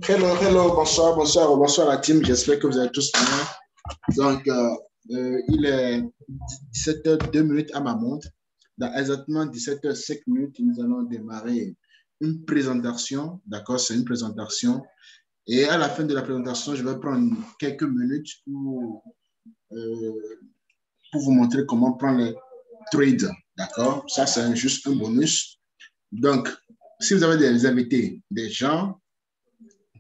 Hello, bonsoir la team. J'espère que vous êtes tous bien. Donc, il est 17h02 à ma montre. Dans exactement 17h05, nous allons démarrer une présentation. D'accord, c'est une présentation. Et à la fin de la présentation, je vais prendre quelques minutes pour vous montrer comment prendre les trades. D'accord, ça c'est juste un bonus. Donc, si vous avez des invités, des gens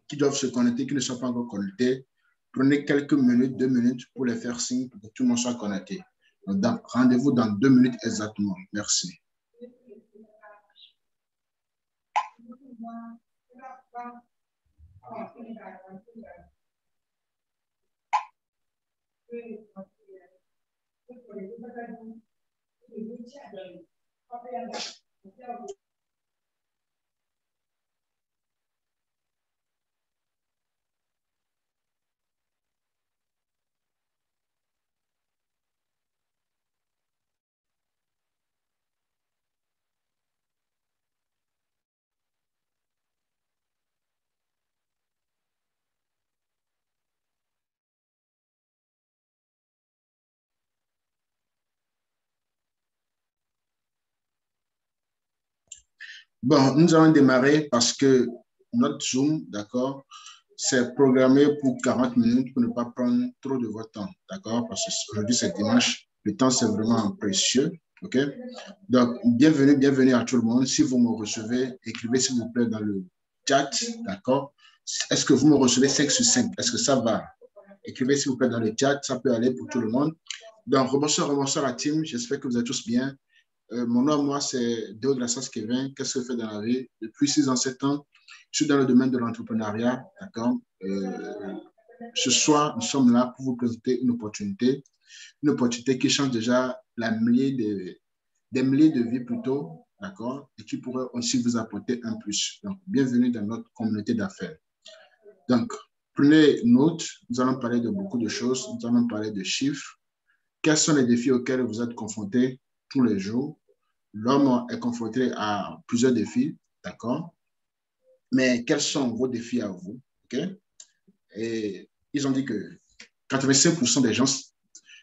qui doivent se connecter, qui ne sont pas encore connectés, prenez quelques minutes, 2 minutes pour les faire signe pour que tout le monde soit connecté. Donc, rendez-vous dans 2 minutes exactement. Merci. Bon, nous allons démarrer parce que notre Zoom, d'accord, c'est programmé pour 40 minutes pour ne pas prendre trop de votre temps, d'accord, parce qu'aujourd'hui c'est dimanche, le temps c'est vraiment précieux, ok? Donc, bienvenue à tout le monde. Si vous me recevez, écrivez s'il vous plaît dans le chat, d'accord? Est-ce que vous me recevez 5 sur 5? Est-ce que ça va? Écrivez s'il vous plaît dans le chat, ça peut aller pour tout le monde. Donc, bonsoir la team, j'espère que vous êtes tous bien. Mon nom, moi, c'est Deo Grassas Kevin. Qu'est-ce que je fais dans la vie? Depuis 6 ans, 7 ans, je suis dans le domaine de l'entrepreneuriat. D'accord? Ce soir, nous sommes là pour vous présenter une opportunité qui change déjà des milliers de vies plutôt, d'accord? Et qui pourrait aussi vous apporter un plus. Donc, bienvenue dans notre communauté d'affaires. Donc, prenez note, nous allons parler de beaucoup de choses. Nous allons parler de chiffres. Quels sont les défis auxquels vous êtes confrontés tous les jours? L'homme est confronté à plusieurs défis, d'accord? Mais quels sont vos défis à vous? OK? Et ils ont dit que 85% des gens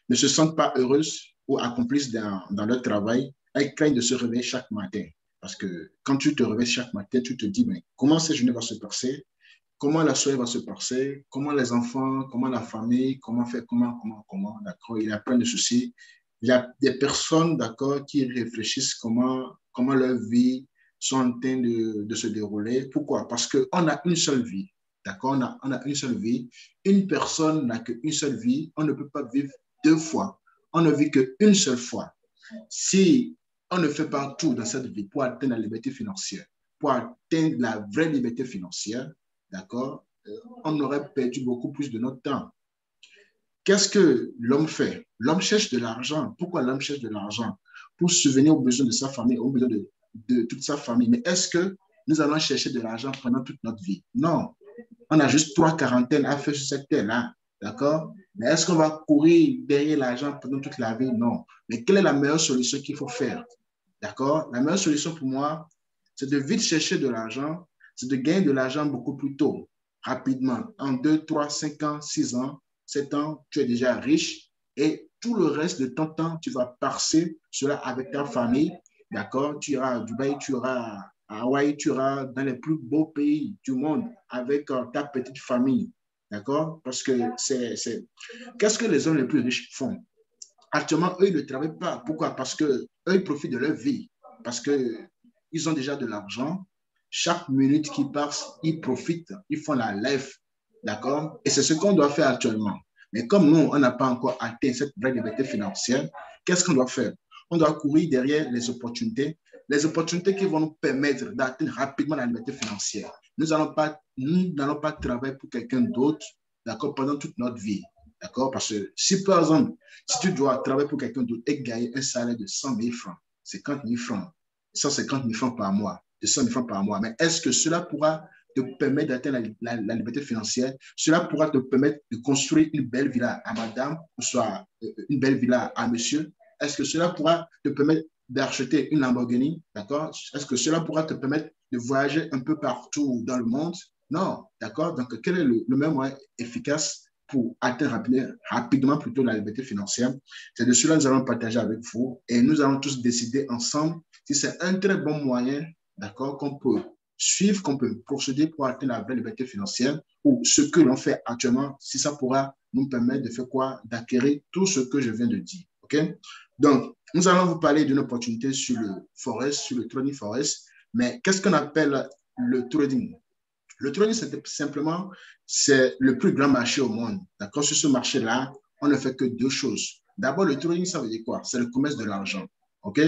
ne se sentent pas heureuses ou accomplissent dans leur travail. Elles craignent de se réveiller chaque matin. Parce que quand tu te réveilles chaque matin, tu te dis, mais comment cette journée va se passer? Comment la soirée va se passer? Comment les enfants, comment la famille, comment faire, comment, d'accord? Il y a plein de soucis. Il y a des personnes, d'accord, qui réfléchissent comment leur vie sont en train de se dérouler. Pourquoi? Parce qu'on a une seule vie, d'accord? On a une seule vie. Une personne n'a qu'une seule vie. On ne peut pas vivre deux fois. On ne vit qu'une seule fois. Si on ne fait pas tout dans cette vie pour atteindre la liberté financière, pour atteindre la vraie liberté financière, d'accord, on aurait perdu beaucoup plus de notre temps. Qu'est-ce que l'homme fait? L'homme cherche de l'argent. Pourquoi l'homme cherche de l'argent? Pour subvenir aux besoins de sa famille, aux besoins de toute sa famille. Mais est-ce que nous allons chercher de l'argent pendant toute notre vie? Non. On a juste 3 quarantaines à faire sur cette terre-là. D'accord? Mais est-ce qu'on va courir derrière l'argent pendant toute la vie? Non. Mais quelle est la meilleure solution qu'il faut faire? D'accord? La meilleure solution pour moi, c'est de vite chercher de l'argent, c'est de gagner de l'argent beaucoup plus tôt, rapidement. En 2, 3, 5 ans, 6 ans, 7 ans, tu es déjà riche et tout le reste de ton temps, tu vas passer cela avec ta famille. D'accord? Tu iras à Dubaï, tu iras à Hawaï, tu iras dans les plus beaux pays du monde avec ta petite famille. D'accord? Parce que Qu'est-ce que les hommes les plus riches font? Actuellement, eux, ils ne travaillent pas. Pourquoi? Parce qu'eux, ils profitent de leur vie. Parce qu'ils ont déjà de l'argent. Chaque minute qui passe, ils profitent. Ils font la life. D'accord? Et c'est ce qu'on doit faire actuellement. Mais comme nous, on n'a pas encore atteint cette vraie liberté financière, qu'est-ce qu'on doit faire? On doit courir derrière les opportunités qui vont nous permettre d'atteindre rapidement la liberté financière. Nous n'allons pas travailler pour quelqu'un d'autre, d'accord, pendant toute notre vie. D'accord? Parce que si, par exemple, si tu dois travailler pour quelqu'un d'autre et gagner un salaire de 100 000 francs, 50 000 francs, 150 000 francs par mois, de 100 000 francs par mois, mais est-ce que cela pourra te permettre d'atteindre la liberté financière? Cela pourra te permettre de construire une belle villa à madame, ou soit une belle villa à monsieur? Est-ce que cela pourra te permettre d'acheter une Lamborghini, d'accord? Est-ce que cela pourra te permettre de voyager un peu partout dans le monde? Non, d'accord? Donc, quel est le même moyen efficace pour atteindre rapidement plutôt la liberté financière? C'est de cela que nous allons partager avec vous et nous allons tous décider ensemble si c'est un très bon moyen, d'accord, qu'on peut suivre, qu'on peut procéder pour atteindre la vraie liberté financière ou ce que l'on fait actuellement, si ça pourra nous permettre de faire quoi? D'acquérir tout ce que je viens de dire. OK? Donc, nous allons vous parler d'une opportunité sur le Forex, sur le trading Forex. Mais qu'est-ce qu'on appelle le trading? Le trading, c'est simplement, c'est le plus grand marché au monde. D'accord? Sur ce marché-là, on ne fait que deux choses. D'abord, le trading, ça veut dire quoi? C'est le commerce de l'argent. OK?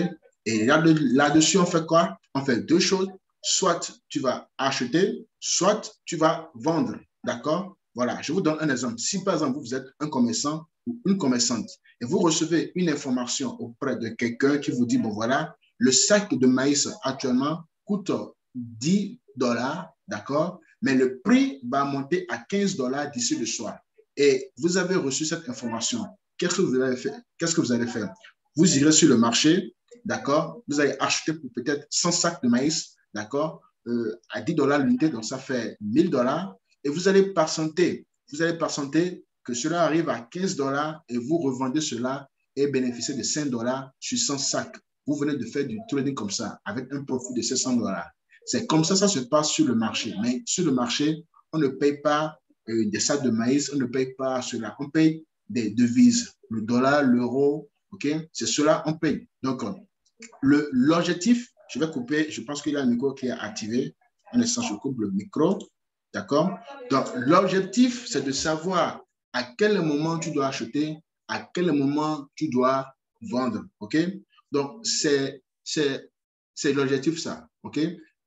Et là-dessus, on fait quoi? On fait deux choses. Soit tu vas acheter, soit tu vas vendre. D'accord? Voilà, je vous donne un exemple. Si par exemple, vous êtes un commerçant ou une commerçante et vous recevez une information auprès de quelqu'un qui vous dit, bon voilà, le sac de maïs actuellement coûte 10 dollars, d'accord? Mais le prix va monter à 15 dollars d'ici le soir. Et vous avez reçu cette information. Qu'est-ce que vous allez faire? Qu'est-ce que vous allez faire? Vous irez sur le marché, d'accord? Vous allez acheter pour peut-être 100 sacs de maïs, d'accord? À 10 dollars l'unité, donc ça fait 1000 dollars. Et vous allez patienter. Vous allez patienter que cela arrive à 15 dollars et vous revendez cela et bénéficiez de 5 dollars sur 100 sacs. Vous venez de faire du trading comme ça, avec un profit de 700 dollars. C'est comme ça se passe sur le marché. Mais sur le marché, on ne paye pas des sacs de maïs, on ne paye pas cela. On paye des devises, le dollar, l'euro, ok? C'est cela, on paye. Donc, l'objectif, je vais couper, je pense qu'il y a un micro qui est activé. Un instant, je coupe le micro. D'accord? Donc, l'objectif, c'est de savoir à quel moment tu dois acheter, à quel moment tu dois vendre. OK? Donc, c'est l'objectif, ça. OK?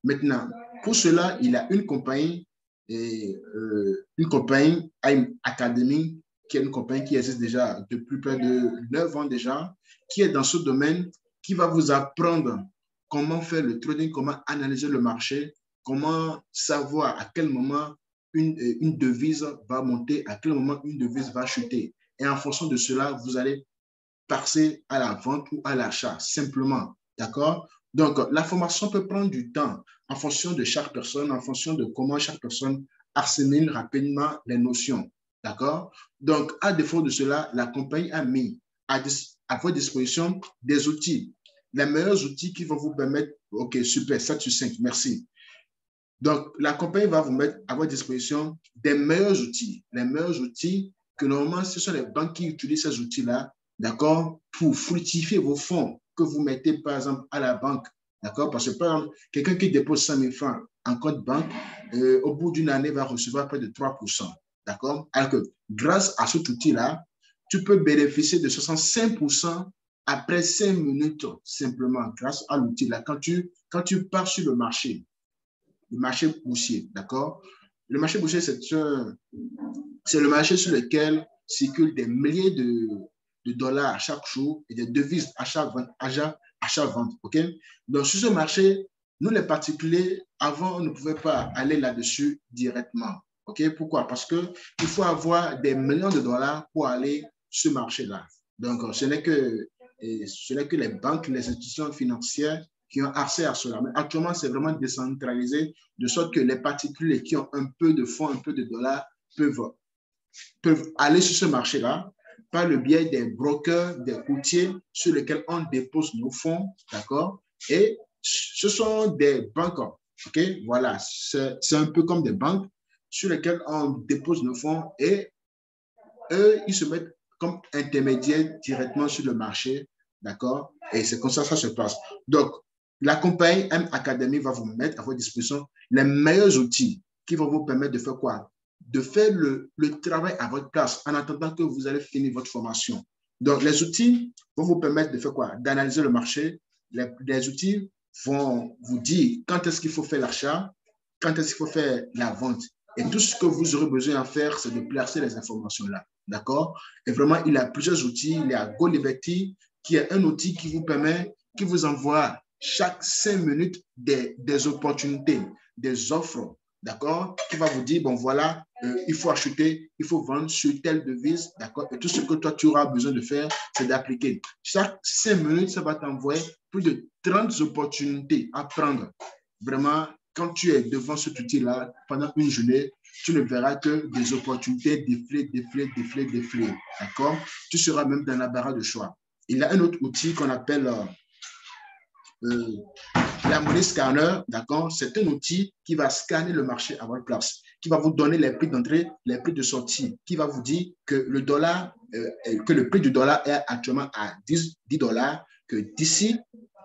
Maintenant, pour cela, il y a une compagnie, une compagnie, une académie, qui est une compagnie qui existe déjà depuis près de 9 ans déjà, qui est dans ce domaine, qui va vous apprendre comment faire le trading, comment analyser le marché, comment savoir à quel moment une devise va monter, à quel moment une devise va chuter. Et en fonction de cela, vous allez passer à la vente ou à l'achat, simplement. D'accord? Donc, la formation peut prendre du temps en fonction de chaque personne, en fonction de comment chaque personne assimile rapidement les notions. D'accord? Donc, à défaut de cela, la compagnie a mis à votre disposition des outils. Les meilleurs outils qui vont vous permettre, OK, super, 7 sur 5, merci. Donc, la compagnie va vous mettre à votre disposition des meilleurs outils. Les meilleurs outils que normalement, ce sont les banques qui utilisent ces outils-là, d'accord, pour fructifier vos fonds que vous mettez, par exemple, à la banque. D'accord? Parce que, par exemple, quelqu'un qui dépose 5 000 francs en compte banque, au bout d'une année, va recevoir près de 3%. D'accord? Alors que grâce à cet outil-là, tu peux bénéficier de 65% après 5 minutes, simplement, grâce à l'outil-là. Quand tu pars sur le marché boursier, d'accord? Le marché boursier, c'est le marché sur lequel circulent des milliers de dollars chaque jour et des devises achat-vente, OK? Donc, sur ce marché, nous, les particuliers, avant, on ne pouvait pas aller là-dessus directement, OK? Pourquoi? Parce qu'il faut avoir des millions de dollars pour aller sur ce marché-là. Donc, ce n'est que les banques, les institutions financières qui ont accès à cela. Mais actuellement, c'est vraiment décentralisé, de sorte que les particuliers qui ont un peu de fonds, un peu de dollars, peuvent aller sur ce marché-là par le biais des brokers, des courtiers sur lesquels on dépose nos fonds, d'accord? Et ce sont des banques, ok? Voilà, c'est un peu comme des banques sur lesquelles on dépose nos fonds et eux, ils se mettent comme intermédiaires directement sur le marché, d'accord? Et c'est comme ça que ça se passe. Donc, la compagnie M Academy va vous mettre à votre disposition les meilleurs outils qui vont vous permettre de faire quoi? De faire le travail à votre place en attendant que vous allez finir votre formation. Donc, les outils vont vous permettre de faire quoi? D'analyser le marché. Les outils vont vous dire quand est-ce qu'il faut faire l'achat, quand est-ce qu'il faut faire la vente. Et tout ce que vous aurez besoin à faire, c'est de placer les informations là. D'accord? Et vraiment, il y a plusieurs outils. Il y a GoLiberty, qui est un outil qui vous permet, qui vous envoie chaque 5 minutes des opportunités, des offres d'accord, qui va vous dire, bon, voilà, il faut acheter, il faut vendre sur telle devise, d'accord, et tout ce que toi, tu auras besoin de faire, c'est d'appliquer. Chaque 5 minutes, ça va t'envoyer plus de 30 opportunités à prendre. Vraiment, quand tu es devant cet outil-là, pendant une journée, tu ne verras que des opportunités défiler, d'accord? Tu seras même dans la barre de choix. Il y a un autre outil qu'on appelle la monnaie scanner, d'accord? C'est un outil qui va scanner le marché à votre place, qui va vous donner les prix d'entrée, les prix de sortie, qui va vous dire que le dollar, que le prix du dollar est actuellement à 10 dollars, que d'ici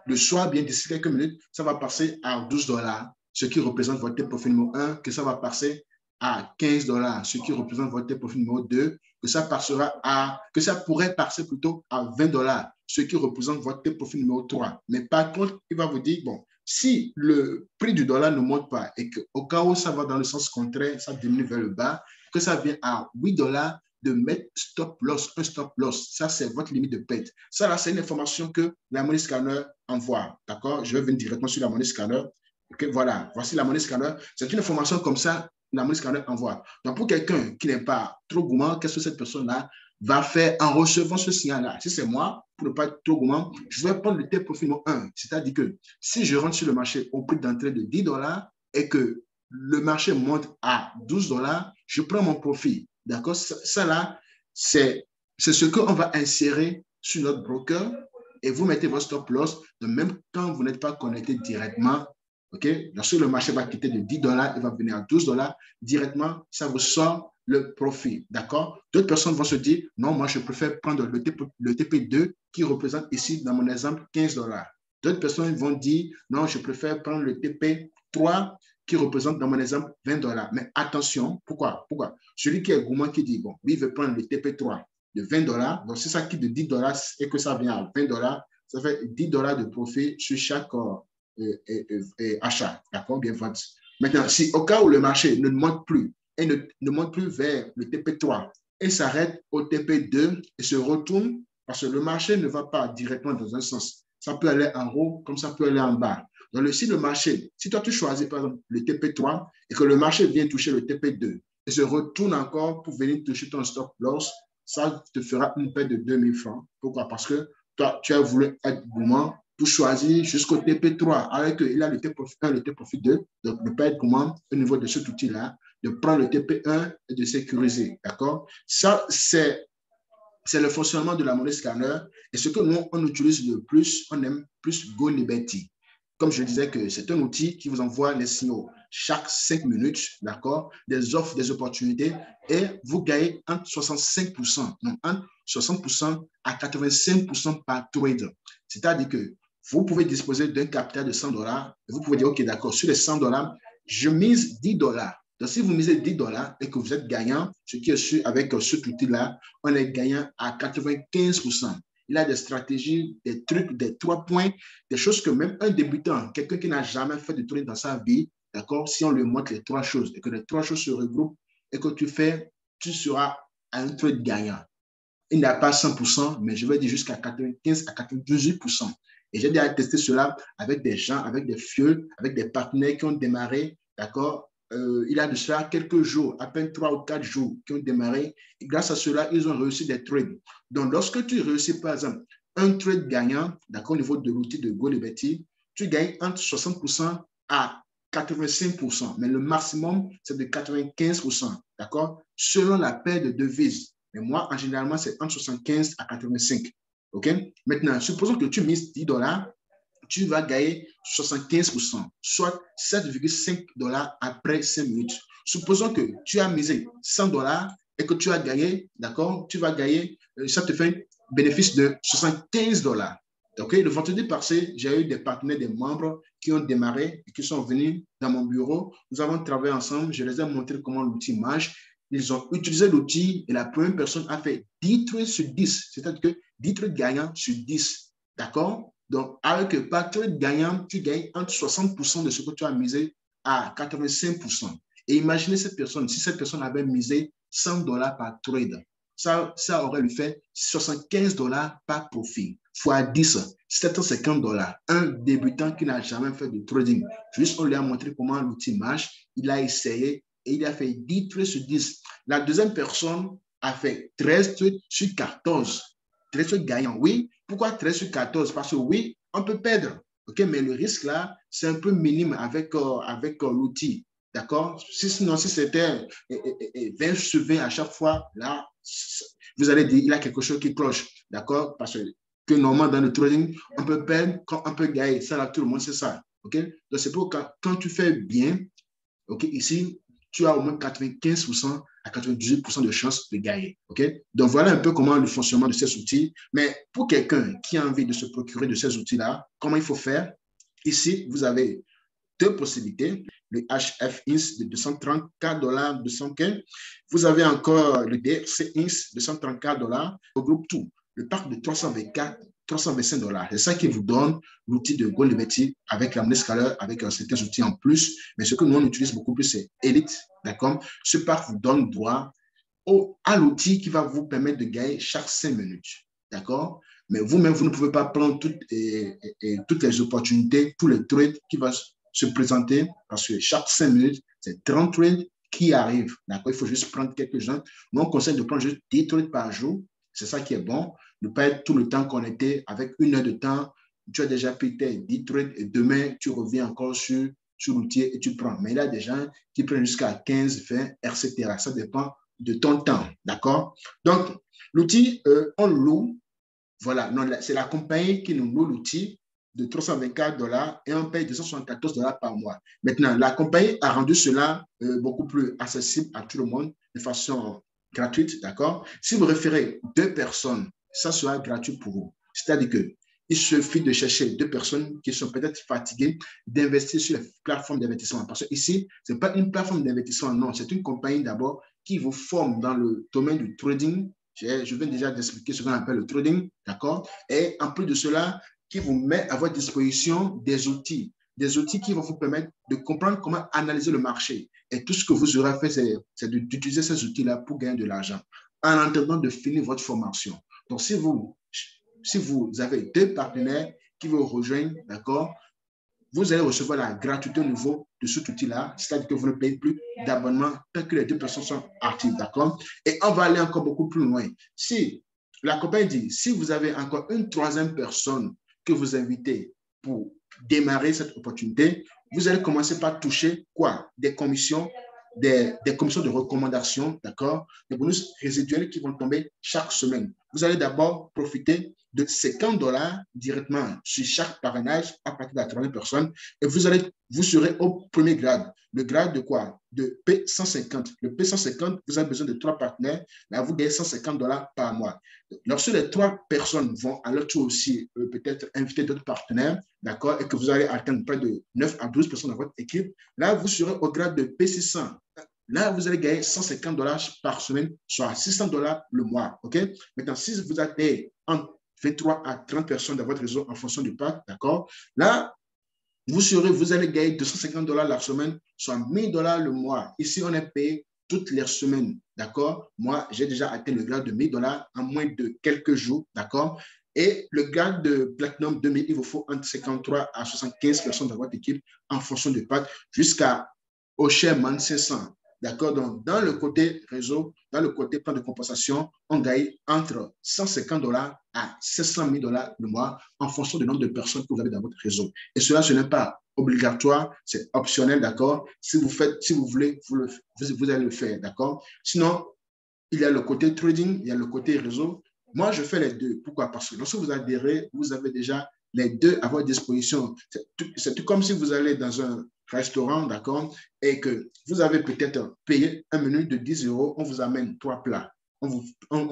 le soir, bien d'ici quelques minutes, ça va passer à 12 dollars, ce qui représente votre profil numéro 1, que ça va passer à 15 dollars, ce qui représente votre profil numéro 2, que ça passera à, que ça pourrait passer plutôt à 20 dollars, ce qui représente votre profil numéro 3. Mais par contre, il va vous dire, bon, si le prix du dollar ne monte pas et qu'au cas où ça va dans le sens contraire, ça diminue vers le bas, que ça vient à 8 dollars, de mettre stop loss, un stop loss. Ça, c'est votre limite de perte. Ça, là, c'est une information que la monnaie scanner envoie. D'accord? Je vais venir directement sur la monnaie scanner. Okay, voilà, voici la monnaie scanner. C'est une information comme ça, la monnaie scanner envoie. Donc, pour quelqu'un qui n'est pas trop gourmand, qu'est-ce que cette personne-là va faire en recevant ce signal-là? Si c'est moi, pour ne pas être trop gourmand, je vais prendre le T profil 1. C'est-à-dire que si je rentre sur le marché au prix d'entrée de 10 dollars et que le marché monte à 12 dollars, je prends mon profit. D'accord? Ça là, c'est ce qu'on va insérer sur notre broker et vous mettez votre stop loss, de même quand vous n'êtes pas connecté directement. OK? Lorsque le marché va quitter de 10 dollars, il va venir à 12 dollars, directement, ça vous sort le profit. D'accord? D'autres personnes vont se dire, non, moi, je préfère prendre le TP2 qui représente ici, dans mon exemple, 15 dollars. D'autres personnes vont dire, non, je préfère prendre le TP3 qui représente, dans mon exemple, 20 dollars. Mais attention, pourquoi? Celui qui est gourmand qui dit, bon, lui, il veut prendre le TP3 de 20 dollars. Donc, si ça quitte de 10 dollars et que ça vient à 20 dollars, ça fait 10 dollars de profit sur chaque achat. D'accord? Bien vente. Maintenant, si au cas où le marché ne monte plus et ne monte plus vers le TP3 et s'arrête au TP2 et se retourne, parce que le marché ne va pas directement dans un sens. Ça peut aller en haut comme ça peut aller en bas. Donc, si le marché, si toi tu choisis par exemple le TP3 et que le marché vient toucher le TP2 et se retourne encore pour venir toucher ton stop loss, ça te fera une perte de 2000 francs. Pourquoi? Parce que toi, tu as voulu être gourmand pour choisir jusqu'au TP3, avec il a le TP1, le TP2, donc ne pas être gourmand au niveau de cet outil-là, de prendre le TP1 et de sécuriser. D'accord? Ça, c'est le fonctionnement de la monnaie scanner. Et ce que nous, on utilise le plus, on aime plus Go Liberty. Comme je disais que c'est un outil qui vous envoie les signaux chaque 5 minutes, d'accord, des offres, des opportunités, et vous gagnez entre 65%, donc entre 60% à 85% par trade. C'est-à-dire que vous pouvez disposer d'un capital de 100 dollars, et vous pouvez dire, OK, d'accord, sur les 100 dollars, je mise 10 dollars. Donc, si vous misez 10 dollars et que vous êtes gagnant, ce qui est sûr avec cet outil-là, on est gagnant à 95%. Il a des stratégies, des trucs, des 3 points, des choses que même un débutant, quelqu'un qui n'a jamais fait de trading dans sa vie, d'accord, si on lui montre les 3 choses et que les 3 choses se regroupent et que tu fais, tu seras un trade gagnant. Il n'y a pas 100%, mais je vais dire jusqu'à 95 à 98%. Et j'ai déjà testé cela avec des gens, avec des fieux, avec des partenaires qui ont démarré, d'accord, il y a de cela quelques jours, à peine 3 ou 4 jours qui ont démarré. Et grâce à cela, ils ont réussi des trades. Donc, lorsque tu réussis, par exemple, un trade gagnant, d'accord, au niveau de l'outil de Go Liberty, tu gagnes entre 60% à 85%. Mais le maximum, c'est de 95%, d'accord, selon la paire de devises. Mais moi, en général, c'est entre 75 à 85. OK? Maintenant, supposons que tu mises 10 dollars, tu vas gagner 75%, soit 7,5 dollars après 5 minutes. Supposons que tu as misé 100 dollars et que tu as gagné, d'accord, tu vas gagner, ça te fait un bénéfice de 75 dollars. Okay? Le vendredi passé, j'ai eu des partenaires, des membres qui ont démarré et qui sont venus dans mon bureau. Nous avons travaillé ensemble. Je les ai montré comment l'outil marche. Ils ont utilisé l'outil et la première personne a fait 10 trades sur 10. C'est-à-dire que 10 trades gagnants sur 10. D'accord? Donc, avec par trade gagnant, tu gagnes entre 60% de ce que tu as misé à 85%. Et imaginez cette personne, si cette personne avait misé 100 dollars par trade, ça aurait lui fait 75 dollars par profit. fois 10, 750 $. Un débutant qui n'a jamais fait de trading, juste on lui a montré comment l'outil marche, il a essayé et il a fait 10 trades sur 10. La deuxième personne a fait 13 trades sur 14. 13 trades gagnants. Oui, pourquoi 13 sur 14? Parce que oui, on peut perdre. OK, mais le risque là, c'est un peu minime avec l'outil. D'accord? Sinon, si c'était 20 sur 20 à chaque fois, là, vous allez dire, il y a quelque chose qui cloche. D'accord? Parce que normalement, dans le trading, on peut perdre quand on peut gagner. Ça, là, tout le monde sait ça. OK? Donc, c'est pour quand tu fais bien, OK, ici, tu as au moins 95% à 98% de chances de gagner. OK? Donc, voilà un peu comment le fonctionnement de ces outils. Mais pour quelqu'un qui a envie de se procurer de ces outils-là, comment il faut faire? Ici, vous avez deux possibilités. Le HF-INS de 234 $, 215. Vous avez encore le DRC-INS de 134 $, regroupe tout. Le parc de 324 $325 $. C'est ça qui vous donne l'outil de Gold Liberty avec la monnaie scalaire, avec certains outils en plus. Mais ce que nous, on utilise beaucoup plus, c'est Elite. D'accord? Ce parc vous donne droit à l'outil qui va vous permettre de gagner chaque 5 minutes. D'accord? Mais vous-même, vous ne pouvez pas prendre toutes les opportunités, tous les trades qui vont se présenter parce que chaque 5 minutes, c'est 30 trades qui arrivent. D'accord? Il faut juste prendre quelques-uns. Nous, on conseille de prendre juste 10 trades par jour. C'est ça qui est bon. Ne pas être tout le temps connecté avec 1 heure de temps. Tu as déjà pris tes 10 trades et demain, tu reviens encore sur l'outil et tu prends. Mais il y a des gens qui prennent jusqu'à 15, 20, etc. Ça dépend de ton temps. D'accord? Donc, l'outil, on loue. Voilà, c'est la compagnie qui nous loue l'outil de 324 $ et on paye 274 $ par mois. Maintenant, la compagnie a rendu cela beaucoup plus accessible à tout le monde de façon gratuite, d'accord? Si vous référez 2 personnes, ça sera gratuit pour vous. C'est-à-dire que il suffit de chercher 2 personnes qui sont peut-être fatiguées d'investir sur les plateformes d'investissement. Parce que ici, ce n'est pas une plateforme d'investissement, non, c'est une compagnie d'abord qui vous forme dans le domaine du trading. Je viens déjà d'expliquer ce qu'on appelle le trading, d'accord? Et en plus de cela, qui vous met à votre disposition des outils qui vont vous permettre de comprendre comment analyser le marché. Et tout ce que vous aurez fait, c'est d'utiliser ces outils-là pour gagner de l'argent en attendant de finir votre formation. Donc, si vous avez 2 partenaires qui vous rejoignent, d'accord, vous allez recevoir la gratuité au niveau de cet outil-là, c'est-à-dire que vous ne payez plus d'abonnement tant que les 2 personnes sont actives, d'accord? Et on va aller encore beaucoup plus loin. Si la compagnie dit, si vous avez encore une troisième personne que vous invitez pour démarrer cette opportunité, vous allez commencer par toucher quoi? Des commissions, des commissions de recommandation, d'accord? Des bonus résiduels qui vont tomber chaque semaine. Vous allez d'abord profiter de 50 $ directement sur chaque parrainage à partir de la troisième personne et vous serez au premier grade. Le grade de quoi? De P150. Le P150, vous avez besoin de 3 partenaires. Là, vous gagnez 150 $ par mois. Lorsque les 3 personnes vont à leur tour aussi peut-être inviter d'autres partenaires, d'accord, et que vous allez atteindre près de 9 à 12 personnes dans votre équipe, là, vous serez au grade de P600. Là, vous allez gagner 150 $ par semaine, soit 600 $ le mois. OK? Maintenant, si vous êtes en 23 à 30 personnes dans votre réseau en fonction du pack, d'accord? Là, vous allez gagner 250 $ la semaine, soit 1000 $ le mois. Ici, on est payé toutes les semaines, d'accord? Moi, j'ai déjà atteint le grade de 1000 $ en moins de quelques jours, d'accord? Et le grade de Platinum 2000, il vous faut entre 53 à 75 personnes dans votre équipe en fonction du pack jusqu'au Sherman 500. D'accord? Donc, dans le côté réseau, dans le côté plan de compensation, on gagne entre 150 $ à 700 000 $ le mois en fonction du nombre de personnes que vous avez dans votre réseau. Et cela, ce n'est pas obligatoire, c'est optionnel, d'accord? Si vous voulez, vous allez le faire, d'accord? Sinon, il y a le côté trading, il y a le côté réseau. Moi, je fais les deux. Pourquoi? Parce que lorsque vous adhérez, vous avez déjà les deux à votre disposition. C'est tout comme si vous allez dans un restaurant, d'accord, et que vous avez peut-être payé un menu de 10 €, on vous amène 3 plats. On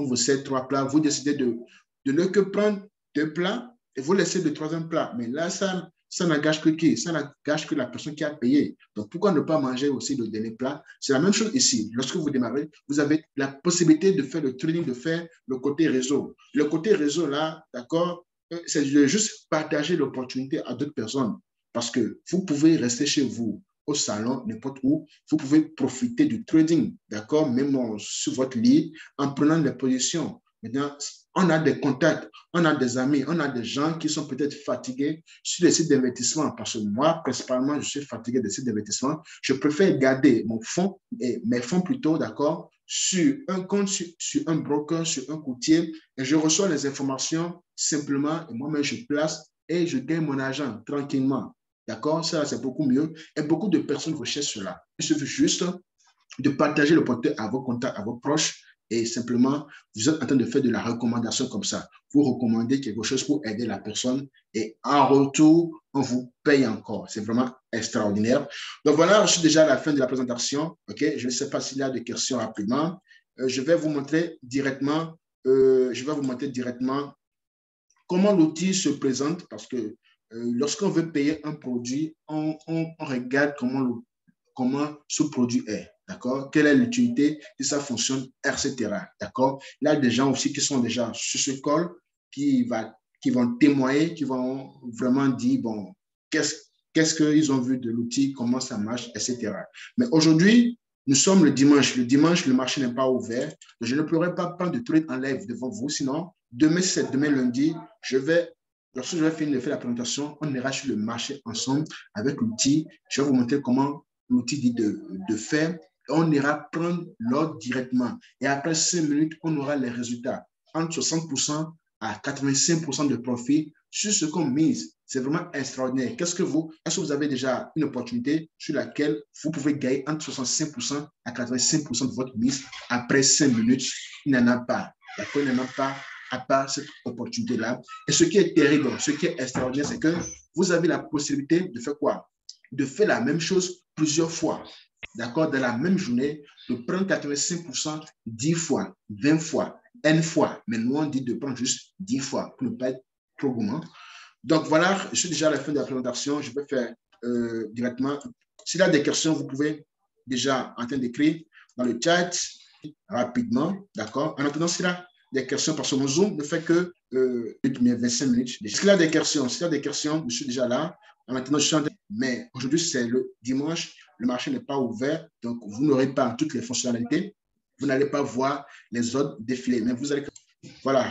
vous sert 3 plats, vous décidez de ne que prendre 2 plats et vous laissez le troisième plat. Mais là, ça n'engage que qui? Ça n'engage que la personne qui a payé. Donc, pourquoi ne pas manger aussi le dernier plat? C'est la même chose ici. Lorsque vous démarrez, vous avez la possibilité de faire le trading, de faire le côté réseau. Le côté réseau, là, d'accord, c'est de juste partager l'opportunité à d'autres personnes. Parce que vous pouvez rester chez vous, au salon, n'importe où. Vous pouvez profiter du trading, d'accord, même sur votre lit, en prenant des positions. Maintenant, on a des contacts, on a des amis, on a des gens qui sont peut-être fatigués sur les sites d'investissement. Parce que moi, principalement, je suis fatigué des sites d'investissement. Je préfère garder mon fonds, et mes fonds plutôt, d'accord, sur un compte, sur un broker, sur un courtier, et je reçois les informations simplement, et moi-même, je place et je gagne mon argent tranquillement. D'accord? Ça, c'est beaucoup mieux. Et beaucoup de personnes recherchent cela. Il suffit juste de partager le portrait à vos contacts, à vos proches, et simplement, vous êtes en train de faire de la recommandation comme ça. Vous recommandez quelque chose pour aider la personne et en retour, on vous paye encore. C'est vraiment extraordinaire. Donc voilà, je suis déjà à la fin de la présentation. Okay? Je ne sais pas s'il y a des questions rapidement. Je vais vous montrer directement, comment l'outil se présente parce que lorsqu'on veut payer un produit, on regarde comment ce produit est, d'accord? Quelle est l'utilité, si ça fonctionne, etc., d'accord? Il y a des gens aussi qui sont déjà sur ce call, qui vont témoigner, qui vont vraiment dire, bon, qu'est-ce qu'ils ont vu de l'outil, comment ça marche, etc. Mais aujourd'hui, nous sommes le dimanche. Le dimanche, le marché n'est pas ouvert. Je ne pourrai pas prendre de trade en live devant vous. Sinon, demain lundi, lorsque je vais finir de faire la présentation, on ira sur le marché ensemble avec l'outil. Je vais vous montrer comment l'outil dit de faire. On ira prendre l'ordre directement. Et après 5 minutes, on aura les résultats. Entre 60% à 85% de profit sur ce qu'on mise. C'est vraiment extraordinaire. Est-ce que vous avez déjà une opportunité sur laquelle vous pouvez gagner entre 65% à 85% de votre mise après 5 minutes? Il n'y en a pas. D'accord? Il n'y en a pas à part cette opportunité-là. Et ce qui est terrible, ce qui est extraordinaire, c'est que vous avez la possibilité de faire quoi? De faire la même chose plusieurs fois. D'accord? Dans la même journée, de prendre 85%, 10 fois, 20 fois, N fois. Mais nous, on dit de prendre juste 10 fois pour ne pas être trop gourmand. Donc voilà, je suis déjà à la fin de la présentation. Je vais faire directement. S'il y a des questions, vous pouvez déjà en train d'écrire dans le chat rapidement. D'accord? En attendant, s'il y a des questions, parce que mon Zoom ne fait que 25 minutes. S'il y a des questions, je suis déjà là. En attendant, je suis en train. Mais aujourd'hui, c'est le dimanche. Le marché n'est pas ouvert. Donc, vous n'aurez pas toutes les fonctionnalités. Vous n'allez pas voir les autres défiler. Mais vous allez. Voilà.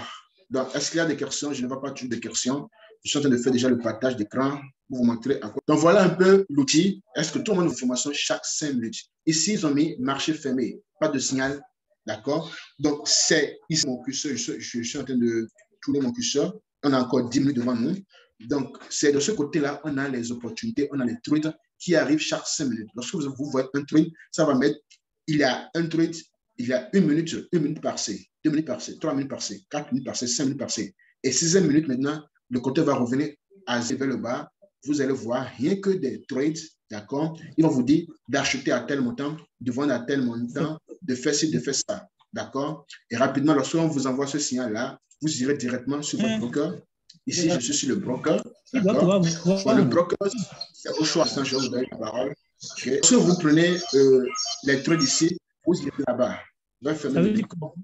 Donc, est-ce qu'il y a des questions? Je ne vois pas toutes les questions. Je suis en train de faire déjà le partage d'écran pour vous montrer à quoi. Donc, voilà un peu l'outil. Est-ce que tout le monde a une information chaque 5 minutes? Ici, ils ont mis marché fermé. Pas de signal. D'accord? Donc, c'est ici mon curseur. Je suis en train de tourner mon curseur. On a encore 10 minutes devant nous. Donc, c'est de ce côté-là, on a les opportunités, on a les trades qui arrivent chaque 5 minutes. Lorsque vous voyez un trade, ça va mettre, il y a un trade, il y a une minute par C, 2 minutes par C, 3 minutes par C, 4 minutes par C, 5 minutes par C. Et 6e minute maintenant, le côté va revenir à vers le bas. Vous allez voir rien que des trades, d'accord? Ils vont vous dire d'acheter à tel montant, de vendre à tel montant, de faire ci, de faire ça, d'accord? Et rapidement, lorsqu'on vous envoie ce signal-là, vous irez directement sur votre broker. Ici, je suis sur le broker, d'accord? Le broker, c'est au choix. Je vais vous donner la parole. Okay. Si vous prenez les trades ici, vous irez là-bas. Je vais fermer le micro.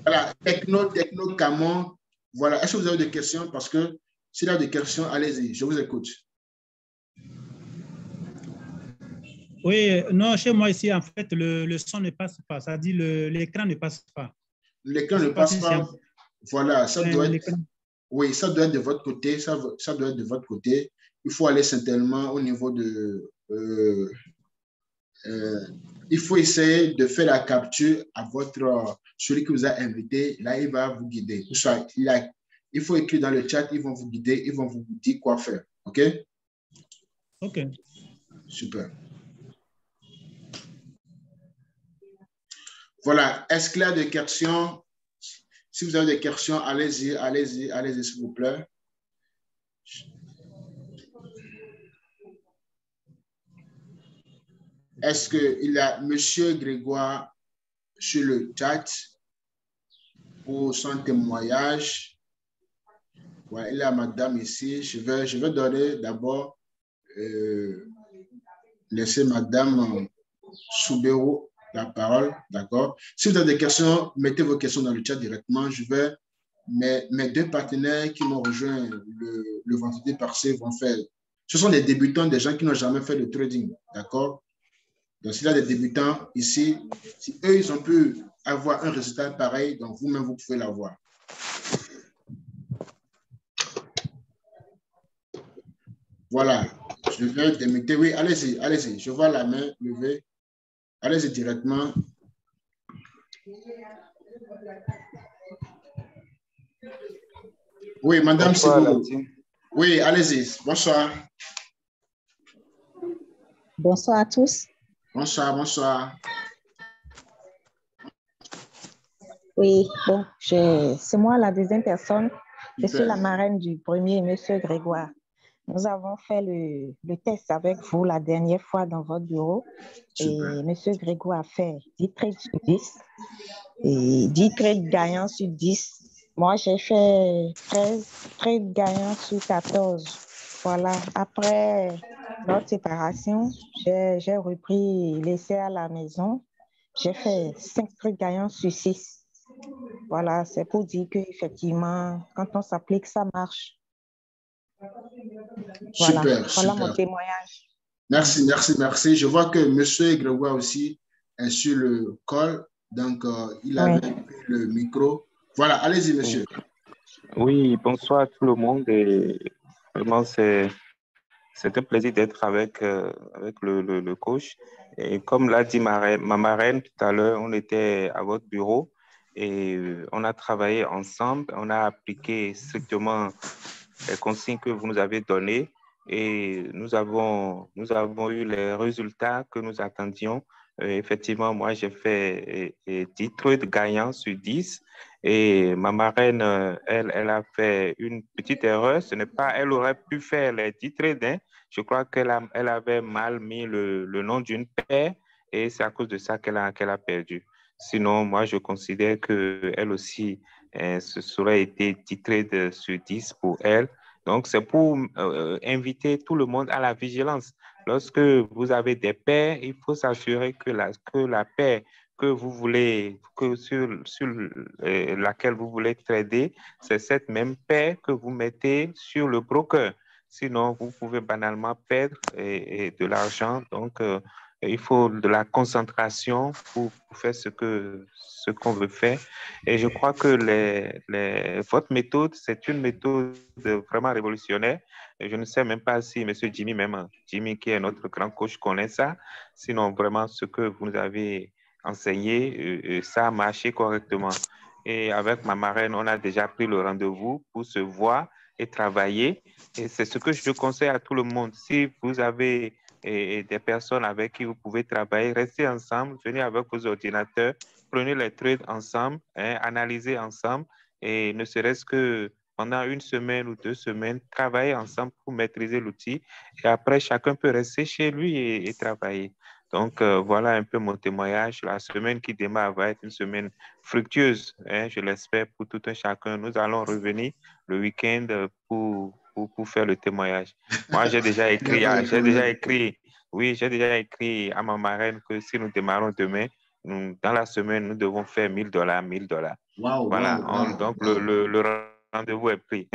Voilà, Techno, Camon. Voilà. Est-ce que vous avez des questions? Parce que s'il y a des questions, allez-y, je vous écoute. Oui, non, chez moi ici, en fait, le son ne passe pas. Ça dit l'écran ne passe pas. L'écran ne passe pas. Voilà, ça doit être. Oui, ça doit être de votre côté. Ça doit être de votre côté. Il faut aller certainement au niveau de. Il faut essayer de faire la capture à celui qui vous a invité. Là, il va vous guider. Il faut écrire dans le chat, ils vont vous guider, ils vont vous dire quoi faire. OK? OK. Super. Voilà. Est-ce qu'il y a des questions? Si vous avez des questions, allez-y, s'il vous plaît. Est-ce qu'il y a M. Grégoire sur le chat pour son témoignage? Ouais, il y a madame ici. Je vais donner d'abord, laisser madame Soubero la parole, d'accord? Si vous avez des questions, mettez vos questions dans le chat directement. Mes deux partenaires qui m'ont rejoint le vendredi passé vont faire. Ce sont des débutants, des gens qui n'ont jamais fait de trading, d'accord? Donc, s'il y a des débutants ici, si eux, ils ont pu avoir un résultat pareil, donc vous-même, vous pouvez l'avoir. Voilà, je vais démuter. Oui, allez-y, allez-y. Je vois la main levée. Allez-y directement. Oui, madame, c'est vous. Oui, allez-y. Bonsoir. Bonsoir à tous. Bonsoir, bonsoir. Oui, bon, c'est moi la deuxième personne. Je suis Super. la marraine du premier, monsieur Grégoire. Nous avons fait le test avec vous la dernière fois dans votre bureau. Super. Et monsieur Grégoire a fait 10 trades sur 10 et 10 trades gagnants sur 10. Moi, j'ai fait 13 trades gagnants sur 14. Voilà, après notre séparation, j'ai repris l'essai à la maison. J'ai fait 5 trades gagnants sur 6. Voilà, c'est pour dire qu'effectivement, quand on s'applique, ça marche. Voilà, Super, voilà mon super. témoignage. Merci, merci, merci. Je vois que M. Grégoire aussi est sur le call, donc il avait pris le micro. Voilà, allez-y, monsieur. Oui, bonsoir à tout le monde. Et vraiment, c'est un plaisir d'être avec le coach. Et comme l'a dit ma marraine tout à l'heure, on était à votre bureau et on a travaillé ensemble. On a appliqué strictement les consignes que vous nous avez données et nous avons eu les résultats que nous attendions. Effectivement, moi, j'ai fait 10 trades gagnants sur 10 et ma marraine, elle a fait une petite erreur. Ce n'est pas, elle aurait pu faire les 10 trades, hein. Je crois elle avait mal mis le nom d'une paire et c'est à cause de ça qu'elle a perdu. Sinon, moi, je considère qu'elle aussi, ce serait été 10 trades sur 10 pour elle. Donc, c'est pour inviter tout le monde à la vigilance. Lorsque vous avez des paires, il faut s'assurer que la paire que vous voulez, sur laquelle vous voulez trader, c'est cette même paire que vous mettez sur le broker. Sinon, vous pouvez banalement perdre de l'argent. Donc, il faut de la concentration pour faire ce qu'on veut faire. Et je crois que votre méthode, c'est une méthode vraiment révolutionnaire. Et je ne sais même pas si M. Jimmy, qui est notre grand coach, connaît ça. Sinon, vraiment, ce que vous nous avez enseigné, ça a marché correctement. Et avec ma marraine, on a déjà pris le rendez-vous pour se voir et travailler. Et c'est ce que je conseille à tout le monde. Si vous avez des personnes avec qui vous pouvez travailler, restez ensemble, venez avec vos ordinateurs, prenez les trades ensemble, hein, analysez ensemble et ne serait-ce que pendant une semaine ou 2 semaines, travaillez ensemble pour maîtriser l'outil et après, chacun peut rester chez lui et travailler. Donc, voilà un peu mon témoignage. La semaine qui démarre va être une semaine fructueuse, hein, je l'espère, pour tout un chacun. Nous allons revenir le week-end pour faire le témoignage. Moi, j'ai déjà écrit à ma marraine que si nous démarrons demain, dans la semaine, nous devons faire $1,000, $1,000. Wow, voilà, wow, donc wow. Le rendez-vous est pris.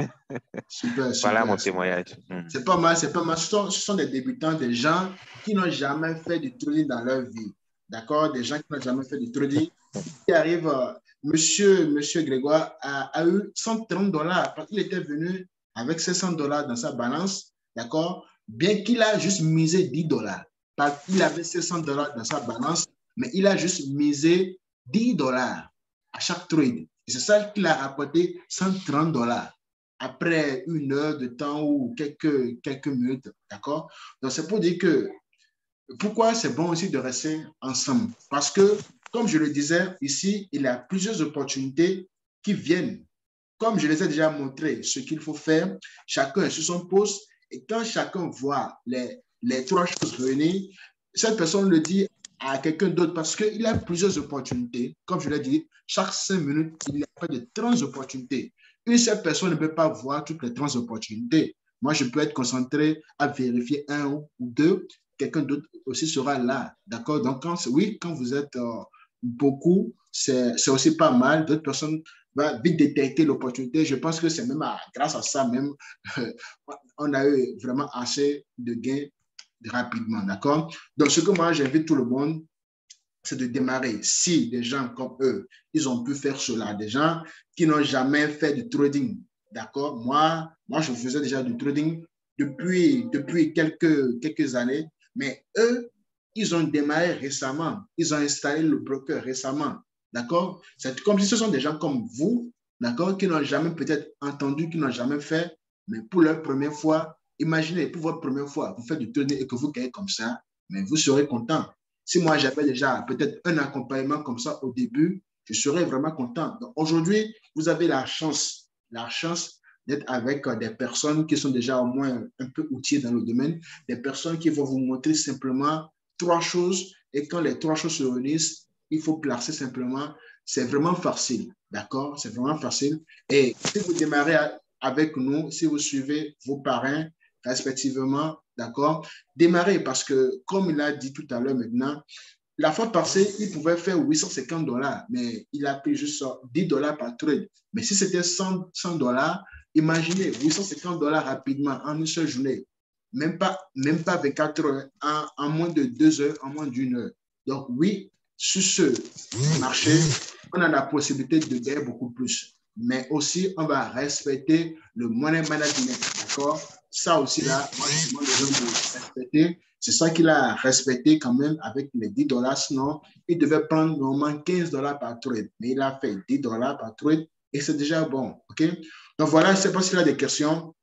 Super, voilà super. mon témoignage. C'est pas mal, c'est pas mal. Ce sont des débutants, des gens qui n'ont jamais fait du trading dans leur vie. D'accord? Des gens qui n'ont jamais fait du trading. Qui arrivent, monsieur Grégoire a eu $130 parce qu'il était venu avec ses $100 dans sa balance. D'accord? Bien qu'il a juste misé $10. Il avait ses $100 dans sa balance, mais il a juste misé $10 à chaque trade. Et c'est ça qu'il a rapporté $130 après 1 heure de temps ou quelques minutes. D'accord? Donc, c'est pour dire que pourquoi c'est bon aussi de rester ensemble? Parce que, comme je le disais, ici, il y a plusieurs opportunités qui viennent. Comme je les ai déjà montré, ce qu'il faut faire, chacun est sur son poste. Et quand chacun voit les 3 choses venir, cette personne le dit à quelqu'un d'autre parce qu'il a plusieurs opportunités. Comme je l'ai dit, chaque 5 minutes, il y a pas de 30 opportunités. Une seule personne ne peut pas voir toutes les 30 opportunités. Moi, je peux être concentré à vérifier 1 ou 2. Quelqu'un d'autre aussi sera là. D'accord? Donc, quand vous êtes beaucoup, c'est aussi pas mal. D'autres personnes vont vite détecter l'opportunité. Je pense que c'est même grâce à ça même, on a eu vraiment assez de gains rapidement. D'accord? Donc, ce que moi, j'invite tout le monde, c'est de démarrer. Si des gens comme eux, ils ont pu faire cela, des gens qui n'ont jamais fait du trading, d'accord? Moi, je faisais déjà du trading depuis quelques années, mais eux, ils ont démarré récemment. Ils ont installé le broker récemment, d'accord? C'est comme si ce sont des gens comme vous, d'accord, qui n'ont jamais peut-être entendu, qui n'ont jamais fait, mais pour leur première fois, imaginez, pour votre première fois, vous faites du trading et que vous gagnez comme ça, mais vous serez content. Si moi, j'avais déjà peut-être un accompagnement comme ça au début, je serais vraiment content. Donc, aujourd'hui, vous avez la chance d'être avec des personnes qui sont déjà au moins un peu outillées dans le domaine, des personnes qui vont vous montrer simplement 3 choses et quand les 3 choses se réunissent, il faut placer simplement. C'est vraiment facile, d'accord? C'est vraiment facile. Et si vous démarrez avec nous, si vous suivez vos parrains respectivement, d'accord? Démarrez parce que, comme il a dit tout à l'heure maintenant, la fois passée, il pouvait faire $850, mais il a pris juste $10 par trade. Mais si c'était $100, imaginez $850 rapidement en une seule journée. Même pas 24 heures, en moins de 2 heures, en moins d'1 heure. Donc oui, sur ce marché, on a la possibilité de gagner beaucoup plus. Mais aussi, on va respecter le money management, d'accord? Ça aussi, là, moi, je demande aux gens de respecter. C'est ça qu'il a respecté quand même avec les $10. Sinon, il devait prendre normalement $15 par trade. Mais il a fait $10 par trade et c'est déjà bon, OK? Donc voilà, je ne sais pas s'il y a des questions.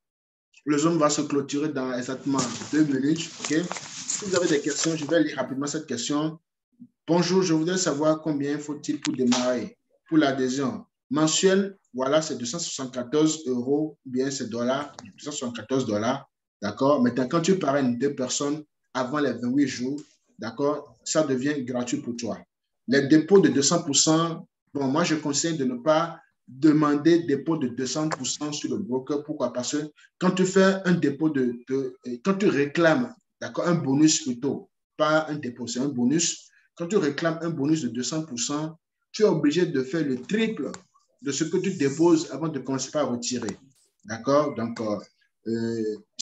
Le Zoom va se clôturer dans exactement 2 minutes. OK? Si vous avez des questions, je vais lire rapidement cette question. Bonjour, je voudrais savoir combien faut-il pour démarrer pour l'adhésion mensuelle. Voilà, c'est 274 €, ou bien c'est dollars, 274 $. D'accord? Maintenant, quand tu parraines 2 personnes avant les 28 jours, d'accord, ça devient gratuit pour toi. Les dépôts de 200%, bon, moi, je conseille de ne pas demander dépôt de 200% sur le broker. Pourquoi? Parce que quand tu fais un dépôt quand tu réclames, d'accord, un bonus plutôt, pas un dépôt, c'est un bonus. Quand tu réclames un bonus de 200%, tu es obligé de faire le triple de ce que tu déposes avant de commencer à retirer. D'accord? Donc,